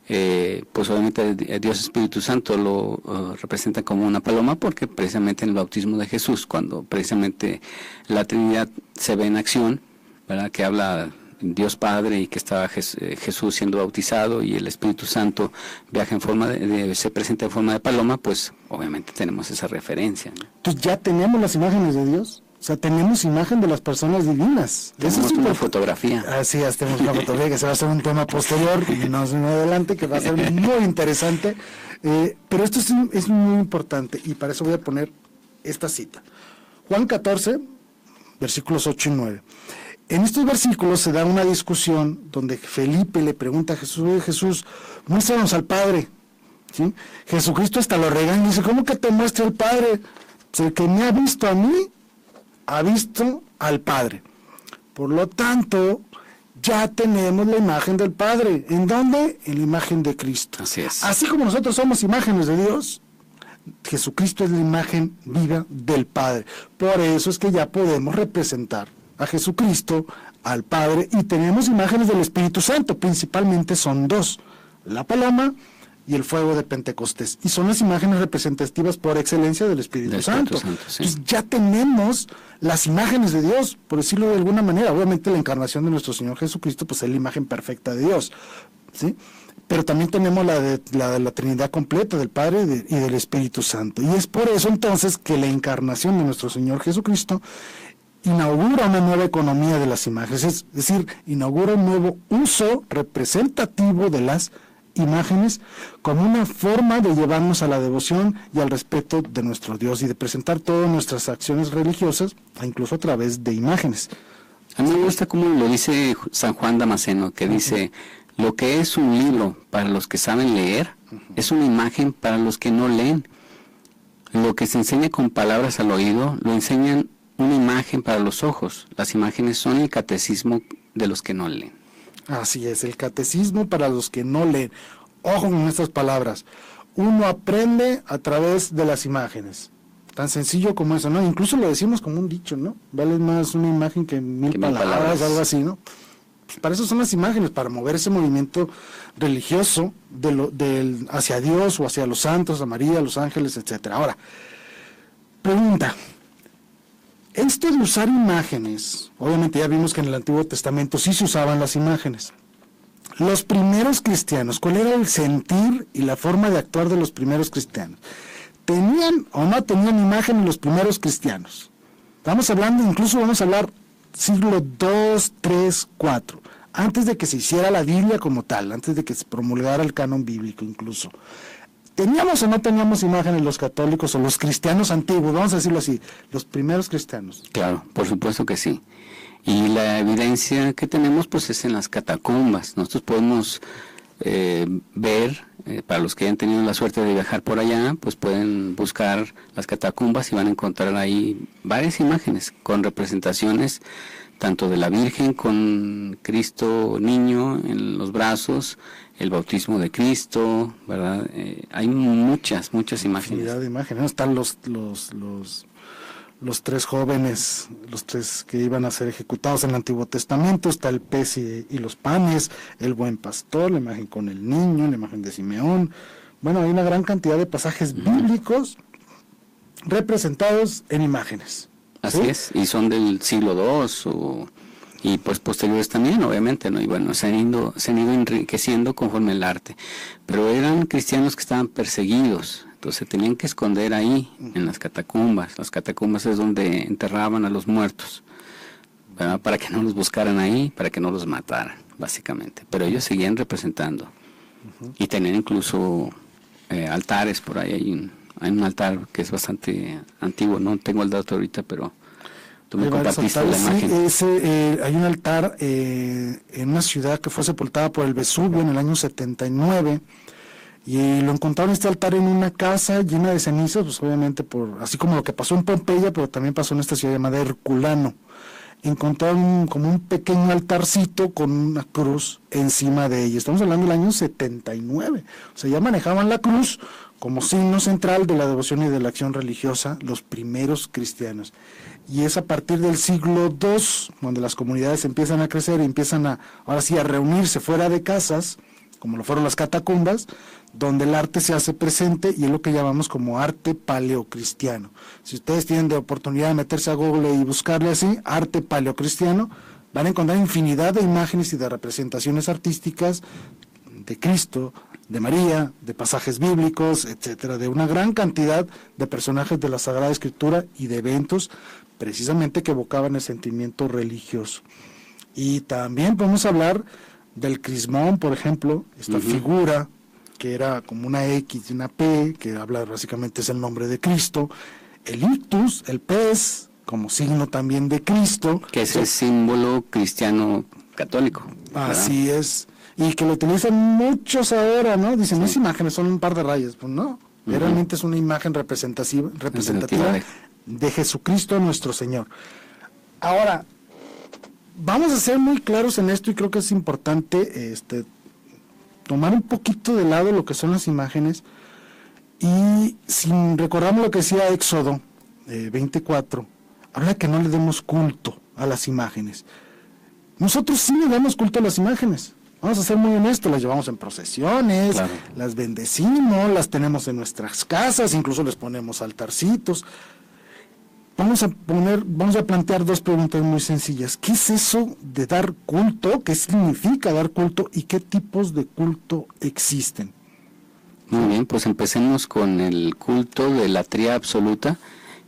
Pues obviamente Dios Espíritu Santo lo representa como una paloma, porque precisamente en el bautismo de Jesús, cuando precisamente la Trinidad se ve en acción, ¿verdad? Que habla Dios Padre y que estaba Jesús siendo bautizado y el Espíritu Santo viaja en forma se presenta en forma de paloma, pues obviamente tenemos esa referencia, ¿no? Entonces ya tenemos las imágenes de Dios, o sea, tenemos imagen de las personas divinas. Tenemos una fotografía. Así es, tenemos una fotografía que se va a hacer un tema posterior y no adelante, que va a ser muy interesante, pero esto es muy importante y para eso voy a poner esta cita. Juan 14, versículos 8 y 9. En estos versículos se da una discusión donde Felipe le pregunta a Jesús: oye, Jesús, muéstranos al Padre, ¿sí? Jesucristo hasta lo regaña y dice: ¿cómo que te muestre al Padre? Pues el que me ha visto a mí, ha visto al Padre. Por lo tanto, ya tenemos la imagen del Padre. ¿En dónde? En la imagen de Cristo. Así es. Así como nosotros somos imágenes de Dios, Jesucristo es la imagen viva del Padre. Por eso es que ya podemos representar a Jesucristo, al Padre, y tenemos imágenes del Espíritu Santo. Principalmente son dos: la paloma y el fuego de Pentecostés, y son las imágenes representativas por excelencia del Espíritu Santo. Sí. Entonces ya tenemos las imágenes de Dios, por decirlo de alguna manera. Obviamente la encarnación de nuestro Señor Jesucristo pues es la imagen perfecta de Dios, ¿sí? Pero también tenemos la de la Trinidad completa del Padre y del Espíritu Santo, y es por eso entonces que la encarnación de nuestro Señor Jesucristo inaugura una nueva economía de las imágenes, es decir, inaugura un nuevo uso representativo de las imágenes como una forma de llevarnos a la devoción y al respeto de nuestro Dios y de presentar todas nuestras acciones religiosas, incluso a través de imágenes. A mí me gusta como lo dice San Juan Damasceno, que dice: lo que es un libro para los que saben leer, es una imagen para los que no leen. Lo que se enseña con palabras al oído, lo enseñan una imagen para los ojos. Las imágenes son el catecismo de los que no leen. Así es, el catecismo para los que no leen. Ojo con estas palabras. Uno aprende a través de las imágenes. Tan sencillo como eso, ¿no? Incluso lo decimos como un dicho, ¿no? Vale más una imagen que mil palabras, algo así, ¿no? Pues para eso son las imágenes, para mover ese movimiento religioso hacia Dios o hacia los santos, a María, a los ángeles, etcétera. Ahora, pregunta. Esto de usar imágenes, obviamente ya vimos que en el Antiguo Testamento sí se usaban las imágenes. Los primeros cristianos, ¿cuál era el sentir y la forma de actuar de los primeros cristianos? ¿Tenían o no tenían imagen los primeros cristianos? Estamos hablando, incluso vamos a hablar siglo II, III, IV, antes de que se hiciera la Biblia como tal, antes de que se promulgara el canon bíblico incluso. ¿Teníamos o no teníamos imágenes los católicos o los cristianos antiguos? Vamos a decirlo así, los primeros cristianos. Claro, por supuesto que sí. Y la evidencia que tenemos pues es en las catacumbas. Nosotros podemos ver, para los que hayan tenido la suerte de viajar por allá, pues pueden buscar las catacumbas y van a encontrar ahí varias imágenes con representaciones tanto de la Virgen con Cristo niño en los brazos, el bautismo de Cristo, ¿verdad? Hay muchas imágenes. Infinidad de imágenes. Están los tres jóvenes, los tres que iban a ser ejecutados en el Antiguo Testamento. Está el pez y los panes, el buen pastor, la imagen con el niño, la imagen de Simeón. Bueno, hay una gran cantidad de pasajes bíblicos representados en imágenes. Así es, y son del siglo II y pues posteriores también, obviamente, ¿no? Y bueno, se han ido enriqueciendo conforme el arte. Pero eran cristianos que estaban perseguidos, entonces se tenían que esconder ahí, en las catacumbas. Las catacumbas es donde enterraban a los muertos, ¿verdad? Para que no los buscaran ahí, para que no los mataran, básicamente. Pero ellos seguían representando. Y tenían incluso altares por ahí. Hay un altar que es bastante antiguo, no tengo el dato ahorita, pero Tú me Hay varios compartiste la altares, imagen. sí, hay un altar en una ciudad que fue sepultada por el Vesubio en el año 79, y lo encontraron este altar en una casa llena de cenizas, pues obviamente así como lo que pasó en Pompeya, pero también pasó en esta ciudad llamada Herculano. Encontraron como un pequeño altarcito con una cruz encima de ella. Estamos hablando del año 79. O sea, ya manejaban la cruz como signo central de la devoción y de la acción religiosa los primeros cristianos. Y es a partir del siglo II, donde las comunidades empiezan a crecer y empiezan ahora sí, a reunirse fuera de casas, como lo fueron las catacumbas, donde el arte se hace presente, y es lo que llamamos como arte paleocristiano. Si ustedes tienen de oportunidad de meterse a Google y buscarle así, arte paleocristiano, van a encontrar infinidad de imágenes y de representaciones artísticas de Cristo, de María, de pasajes bíblicos, etcétera, de una gran cantidad de personajes de la Sagrada Escritura y de eventos precisamente que evocaban el sentimiento religioso. Y también podemos hablar del crismón, por ejemplo, esta figura que era como una X y una P, que habla básicamente es el nombre de Cristo, el ictus, el pez, como signo también de Cristo. Que es el símbolo cristiano católico. Así es, y que lo utilizan muchos ahora, ¿no? Dicen, no es imágenes, son un par de rayas. Pues no, realmente es una imagen representativa de Jesucristo nuestro Señor. Ahora, vamos a ser muy claros en esto, y creo que es importante tomar un poquito de lado lo que son las imágenes, y si recordamos lo que decía Éxodo 24, habla que no le demos culto a las imágenes. Nosotros sí le damos culto a las imágenes, vamos a ser muy honestos, las llevamos en procesiones, claro, las bendecimos, las tenemos en nuestras casas, incluso les ponemos altarcitos. Vamos a plantear dos preguntas muy sencillas. ¿Qué es eso de dar culto? ¿Qué significa dar culto? ¿Y qué tipos de culto existen? Muy bien, pues empecemos con el culto de la latría absoluta,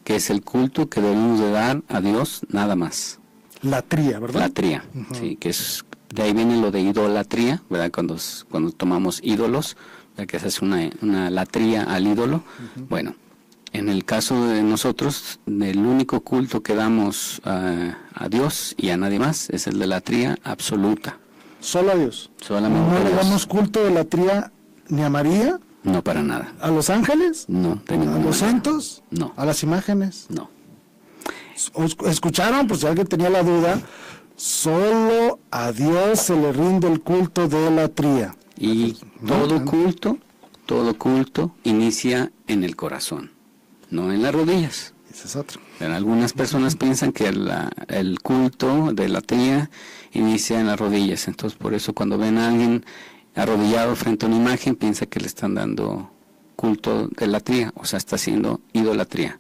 que es el culto que debemos de dar a Dios nada más. Latría, ¿verdad? Latría, sí, que es, de ahí viene lo de idolatría, ¿verdad? Cuando tomamos ídolos, ¿verdad? Que se hace una latría al ídolo. Bueno, en el caso de nosotros, el único culto que damos a Dios y a nadie más es el de la latría absoluta. Solo a Dios. Solamente ¿No a le Dios. damos culto de latría ni a María? No, para nada. ¿A los ángeles? No, de ninguna ¿A los manera. santos? No. ¿A las imágenes? No. ¿Escucharon? Pues si alguien tenía la duda, solo a Dios se le rinde el culto de latría. Y todo culto inicia en el corazón, no en las rodillas. Ese es otro. Pero algunas personas piensan que el culto de latría inicia en las rodillas. Entonces, por eso cuando ven a alguien arrodillado frente a una imagen, piensa que le están dando culto de latría, o sea, está haciendo idolatría.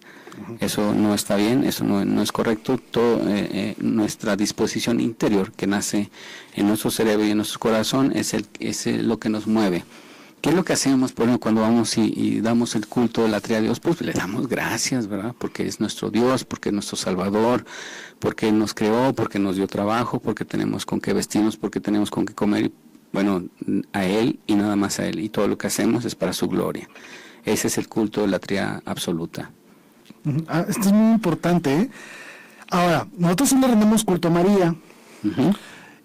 Eso no está bien, eso no es correcto. Todo nuestra disposición interior que nace en nuestro cerebro y en nuestro corazón es lo que nos mueve. ¿Qué es lo que hacemos, por ejemplo, cuando vamos y damos el culto de latría a Dios? Pues le damos gracias, ¿verdad? Porque es nuestro Dios, porque es nuestro Salvador, porque Él nos creó, porque nos dio trabajo, porque tenemos con qué vestirnos, porque tenemos con qué comer. Bueno, a Él y nada más a Él. Y todo lo que hacemos es para su gloria. Ese es el culto de latría absoluta. Esto es muy importante, ¿eh? Ahora, nosotros sí le rendimos culto a María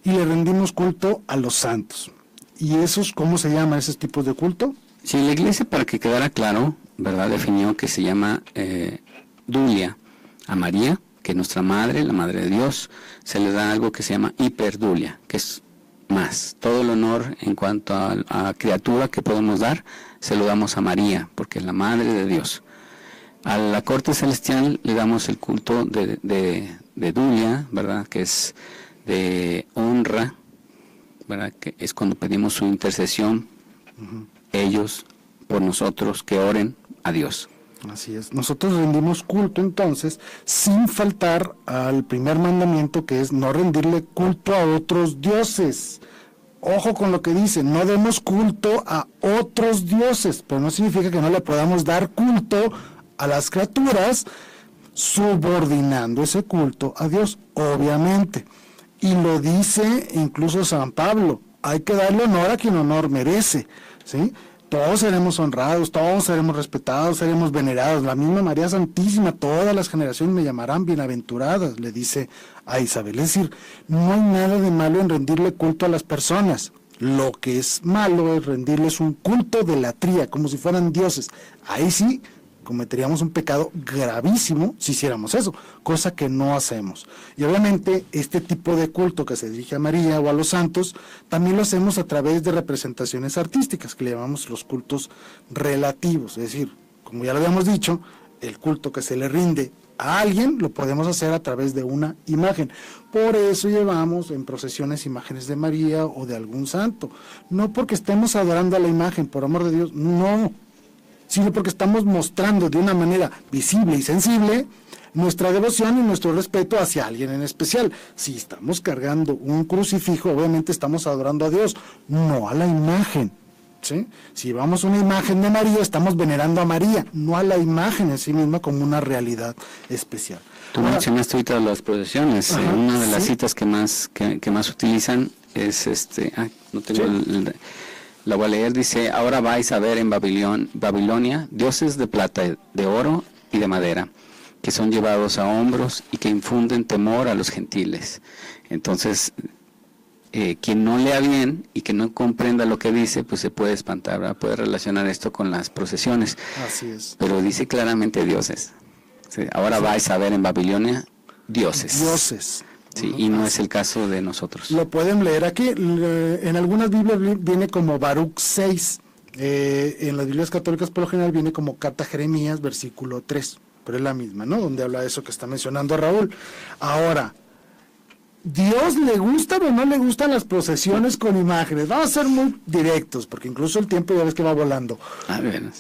y le rendimos culto a los santos. ¿Y esos cómo se llaman, esos tipos de culto? Sí, la iglesia, para que quedara claro, ¿verdad? Definió que se llama dulia a María, que es nuestra madre, la madre de Dios. Se le da algo que se llama hiperdulia, que es más. Todo el honor en cuanto a criatura que podemos dar, se lo damos a María, porque es la madre de Dios. A la corte celestial le damos el culto de dulia, ¿verdad? Que es de honra, ¿verdad? Que es cuando pedimos su intercesión, ellos por nosotros, que oren a Dios. Así es. Nosotros rendimos culto entonces sin faltar al primer mandamiento, que es no rendirle culto a otros dioses. Ojo con lo que dice, no demos culto a otros dioses, pero no significa que no le podamos dar culto a las criaturas, subordinando ese culto a Dios, obviamente. Y lo dice incluso San Pablo, hay que darle honor a quien honor merece, ¿sí? todos seremos honrados, todos seremos respetados, seremos venerados. La misma María Santísima, todas las generaciones me llamarán bienaventuradas, le dice a Isabel. Es decir, no hay nada de malo en rendirle culto a las personas. Lo que es malo es rendirles un culto de latría, como si fueran dioses. Ahí sí cometeríamos un pecado gravísimo si hiciéramos eso, cosa que no hacemos. Y obviamente este tipo de culto que se dirige a María o a los santos, también lo hacemos a través de representaciones artísticas, que le llamamos los cultos relativos. Es decir, como ya lo habíamos dicho, el culto que se le rinde a alguien lo podemos hacer a través de una imagen. Por eso llevamos en procesiones imágenes de María o de algún santo. No porque estemos adorando a la imagen, por amor de Dios, no, sino porque estamos mostrando de una manera visible y sensible nuestra devoción y nuestro respeto hacia alguien en especial. Si estamos cargando un crucifijo, obviamente estamos adorando a Dios, no a la imagen, ¿sí? Si llevamos una imagen de María, estamos venerando a María, no a la imagen en sí misma como una realidad especial. Tú mencionaste ahorita las procesiones. Ajá, una de las sí. citas que más utilizan es no tengo Sí. la voy a leer. Dice: ahora vais a ver en Babilonia dioses de plata, de oro y de madera, que son llevados a hombros y que infunden temor a los gentiles. Entonces, quien no lea bien y que no comprenda lo que dice, pues se puede espantar, ¿verdad? Puede relacionar esto con las procesiones. Así es. Pero dice claramente dioses. Sí, ahora vais a ver en Babilonia dioses. Dioses. Sí, y no es el caso de nosotros. Lo pueden leer aquí. En algunas Biblias viene como Baruch 6. En las Biblias católicas por lo general viene como Carta a Jeremías, versículo 3. Pero es la misma, ¿no? Donde habla de eso que está mencionando Raúl. Ahora, ¿Dios le gustan o no le gustan las procesiones con imágenes? Vamos a ser muy directos, porque incluso el tiempo ya ves que va volando. A ver,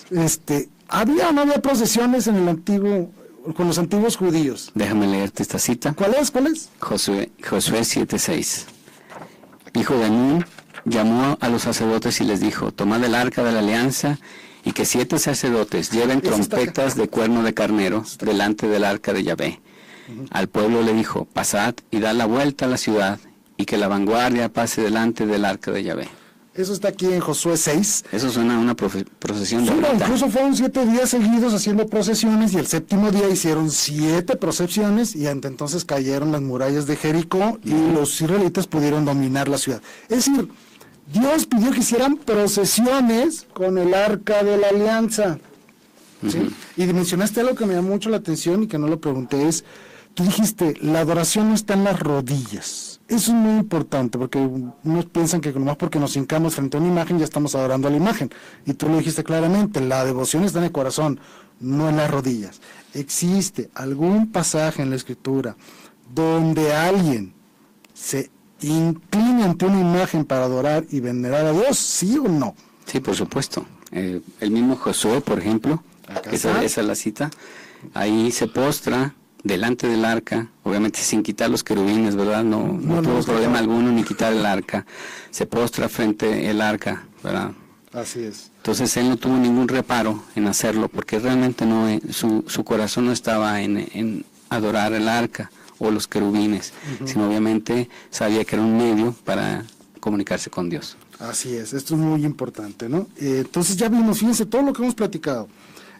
¿Había o no había procesiones en el antiguo, con los antiguos judíos? déjame leerte esta cita. ¿Cuál es? Josué 7:6. Hijo de Nun llamó a los sacerdotes y les dijo: tomad el arca de la alianza y que 7 sacerdotes lleven Eso está trompetas acá. de cuerno de carnero delante del arca de Yahvé. Al pueblo le dijo: pasad y dad la vuelta a la ciudad y que la vanguardia pase delante del arca de Yahvé. Eso está aquí en Josué 6. Eso suena a una procesión de Sí, ahorita. incluso fueron 7 días seguidos haciendo procesiones y el séptimo día hicieron 7 procesiones y ante entonces cayeron las murallas de Jericó y los israelitas pudieron dominar la ciudad. Es decir, Dios pidió que hicieran procesiones con el arca de la alianza. ¿Sí? Y mencionaste algo que me llamó mucho la atención y que no lo pregunté, tú dijiste, la adoración no está en las rodillas. Eso es muy importante, porque unos piensan que nomás porque nos hincamos frente a una imagen ya estamos adorando a la imagen. Y tú lo dijiste claramente, la devoción está en el corazón, no en las rodillas. ¿Existe algún pasaje en la Escritura donde alguien se incline ante una imagen para adorar y venerar a Dios? ¿Sí o no? Sí, por supuesto. El mismo Josué, por ejemplo, esa es la cita, ahí se postra delante del arca, obviamente sin quitar los querubines, ¿verdad? No tuvo problema alguno ni quitar el arca. Se postra frente al arca, ¿verdad? Así es. Entonces él no tuvo ningún reparo en hacerlo, porque realmente su corazón no estaba en adorar el arca o los querubines, sino obviamente sabía que era un medio para comunicarse con Dios. Así es, esto es muy importante, ¿no? Entonces ya vimos, fíjense, todo lo que hemos platicado.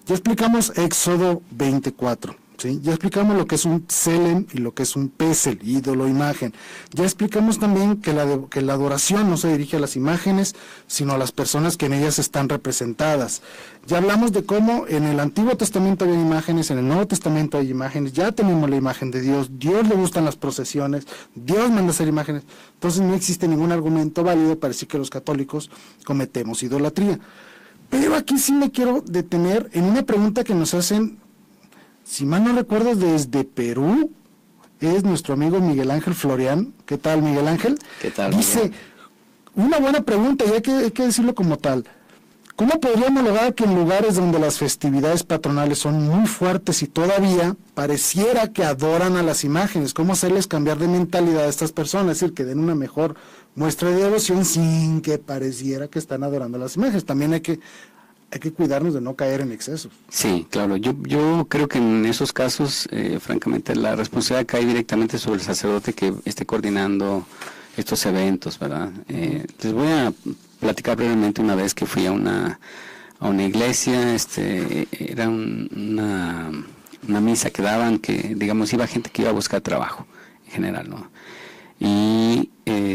Ya explicamos Éxodo 24, ¿sí? Ya explicamos lo que es un Tselem y lo que es un Pesel, ídolo, imagen. Ya explicamos también que la adoración no se dirige a las imágenes, sino a las personas que en ellas están representadas. Ya hablamos de cómo en el Antiguo Testamento había imágenes, en el Nuevo Testamento hay imágenes, ya tenemos la imagen de Dios, Dios le gustan las procesiones, Dios manda hacer imágenes, entonces no existe ningún argumento válido para decir que los católicos cometemos idolatría. Pero aquí sí me quiero detener en una pregunta que nos hacen, si mal no recuerdo, desde Perú, es nuestro amigo Miguel Ángel Florian. ¿Qué tal, Miguel Ángel? ¿Qué tal, Dice, Miguel? una buena pregunta y hay que decirlo como tal. ¿Cómo podríamos lograr que en lugares donde las festividades patronales son muy fuertes y todavía pareciera que adoran a las imágenes, cómo hacerles cambiar de mentalidad a estas personas? Es decir, que den una mejor muestra de devoción sin que pareciera que están adorando a las imágenes. También hay que cuidarnos de no caer en excesos. Sí, claro. Yo creo que en esos casos, francamente, la responsabilidad cae directamente sobre el sacerdote que esté coordinando estos eventos, ¿verdad? Les voy a platicar brevemente una vez que fui a una iglesia, era una misa que daban, que digamos iba gente que iba a buscar trabajo en general, ¿no? Y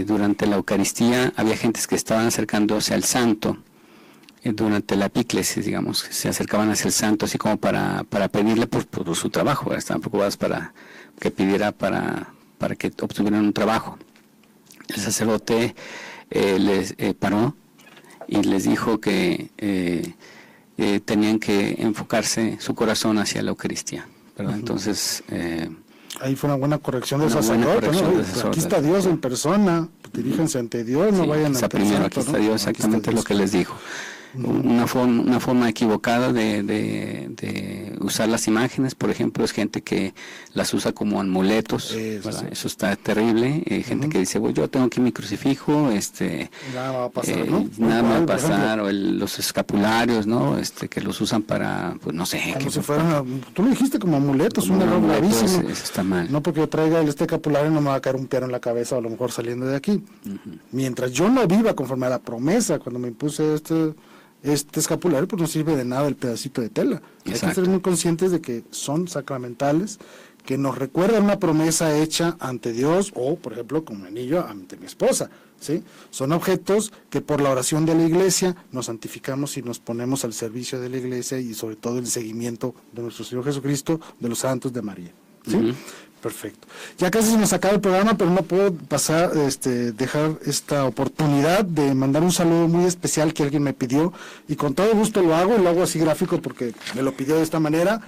durante la Eucaristía había gentes que estaban acercándose al santo, durante la epíclesis, digamos, se acercaban hacia el santo así como para pedirle por su trabajo, ¿verdad? Estaban preocupados para que pidiera para que obtuvieran un trabajo. El sacerdote les paró y les dijo que tenían que enfocarse su corazón hacia la Eucaristía, ¿verdad? Entonces ahí fue una buena corrección del sacerdote, ¿no? Aquí está Dios en persona, diríjense ante Dios, no vayan ante el primero, santo, aquí está Dios, exactamente lo que les dijo. Una forma equivocada de usar las imágenes, por ejemplo, es gente que las usa como amuletos, eso está terrible. Gente que dice, yo tengo aquí mi crucifijo, nada va a pasar, ¿no? Nada me va a pasar, o los escapularios, ¿no? Que los usan para, pues no sé. Como si fueran, tú lo dijiste como amuletos, un error gravísimo. Eso está mal. No porque yo traiga este escapulario no me va a caer un piano en la cabeza, o a lo mejor saliendo de aquí. Mientras yo no viva conforme a la promesa, cuando me impuse este escapulario, pues no sirve de nada el pedacito de tela. Hay que ser muy conscientes de que son sacramentales, que nos recuerdan una promesa hecha ante Dios, o por ejemplo como anillo ante mi esposa, ¿sí? Son objetos que por la oración de la iglesia nos santificamos y nos ponemos al servicio de la iglesia, y sobre todo el seguimiento de nuestro Señor Jesucristo, de los santos, de María, ¿sí? Perfecto. Ya casi se nos acaba el programa, pero no puedo dejar esta oportunidad de mandar un saludo muy especial que alguien me pidió, y con todo gusto lo hago así gráfico porque me lo pidió de esta manera.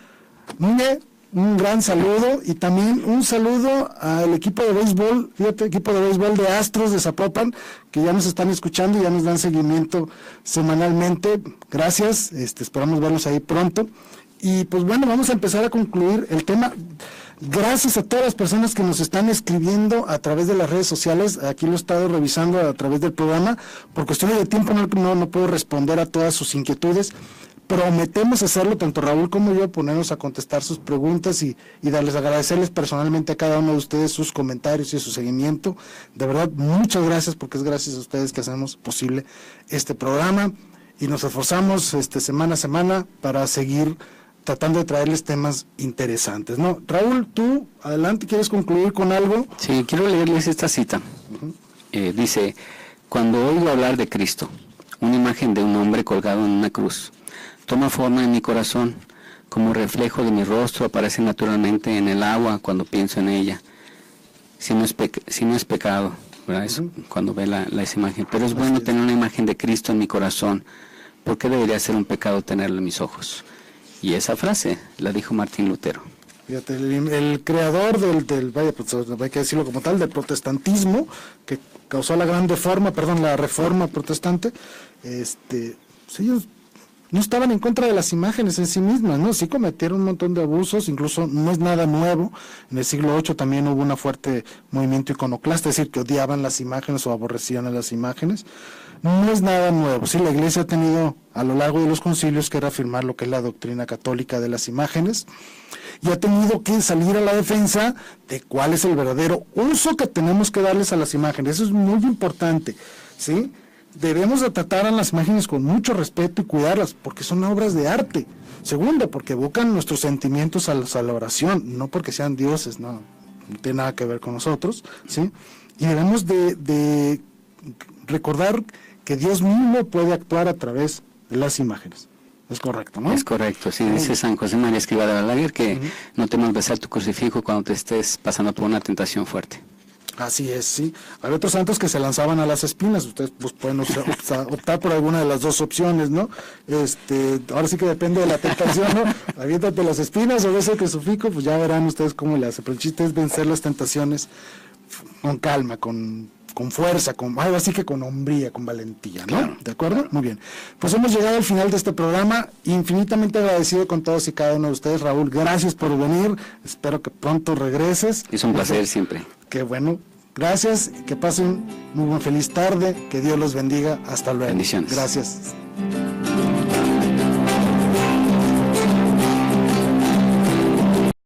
Muñe, un gran saludo, y también un saludo al equipo de béisbol, equipo de béisbol de Astros de Zapopan, que ya nos están escuchando y ya nos dan seguimiento semanalmente. Gracias, esperamos verlos ahí pronto. Y pues bueno, vamos a empezar a concluir el tema. Gracias a todas las personas que nos están escribiendo a través de las redes sociales. Aquí lo he estado revisando a través del programa. Por cuestiones de tiempo no puedo responder a todas sus inquietudes. Prometemos hacerlo, tanto Raúl como yo, ponernos a contestar sus preguntas y agradecerles personalmente a cada uno de ustedes sus comentarios y su seguimiento. De verdad, muchas gracias, porque es gracias a ustedes que hacemos posible este programa, y nos esforzamos semana a semana para seguir tratando de traerles temas interesantes, ¿no? Raúl, tú, adelante, ¿quieres concluir con algo? Sí, quiero leerles esta cita. Dice: cuando oigo hablar de Cristo, una imagen de un hombre colgado en una cruz toma forma en mi corazón, como reflejo de mi rostro aparece naturalmente en el agua cuando pienso en ella. Si no es pecado, ¿verdad? Es cuando ve esa imagen. Pero es bueno tener una imagen de Cristo en mi corazón. ¿Por qué debería ser un pecado tenerlo en mis ojos? Y esa frase la dijo Martín Lutero. Fíjate, el creador pues hay que decirlo como tal, del protestantismo, que causó la reforma protestante, ellos no estaban en contra de las imágenes en sí mismas, ¿no? Sí cometieron un montón de abusos, incluso no es nada nuevo. En el siglo VIII también hubo un fuerte movimiento iconoclasta, es decir, que odiaban las imágenes o aborrecían a las imágenes. No es nada nuevo. Sí, la Iglesia ha tenido a lo largo de los concilios que reafirmar lo que es la doctrina católica de las imágenes, y ha tenido que salir a la defensa de cuál es el verdadero uso que tenemos que darles a las imágenes. Eso es muy importante, ¿sí? Debemos de tratar a las imágenes con mucho respeto y cuidarlas, porque son obras de arte. Segundo, porque evocan nuestros sentimientos a la oración, no porque sean dioses, no tiene nada que ver con nosotros, ¿sí? Y debemos de recordar que Dios mismo puede actuar a través de las imágenes. Es correcto, ¿no? Es correcto, sí, dice San José María Escrivá de Balaguer que no temas besar tu crucifijo cuando te estés pasando por una tentación fuerte. Así es, sí. Hay otros santos que se lanzaban a las espinas. Ustedes pues pueden optar por alguna de las dos opciones, ¿no? Ahora sí que depende de la tentación, ¿no? Aviéntate las espinas o besa el crucifijo, pues ya verán ustedes cómo le hace. Pero el chiste es vencer las tentaciones con calma, con fuerza, así que con hombría, con valentía, ¿no? Claro. ¿De acuerdo? Muy bien. Pues hemos llegado al final de este programa, infinitamente agradecido con todos y cada uno de ustedes. Raúl, gracias por venir, espero que pronto regreses. Es un placer siempre. Qué bueno, gracias, que pasen muy feliz tarde, que Dios los bendiga, hasta luego. Bendiciones. Gracias.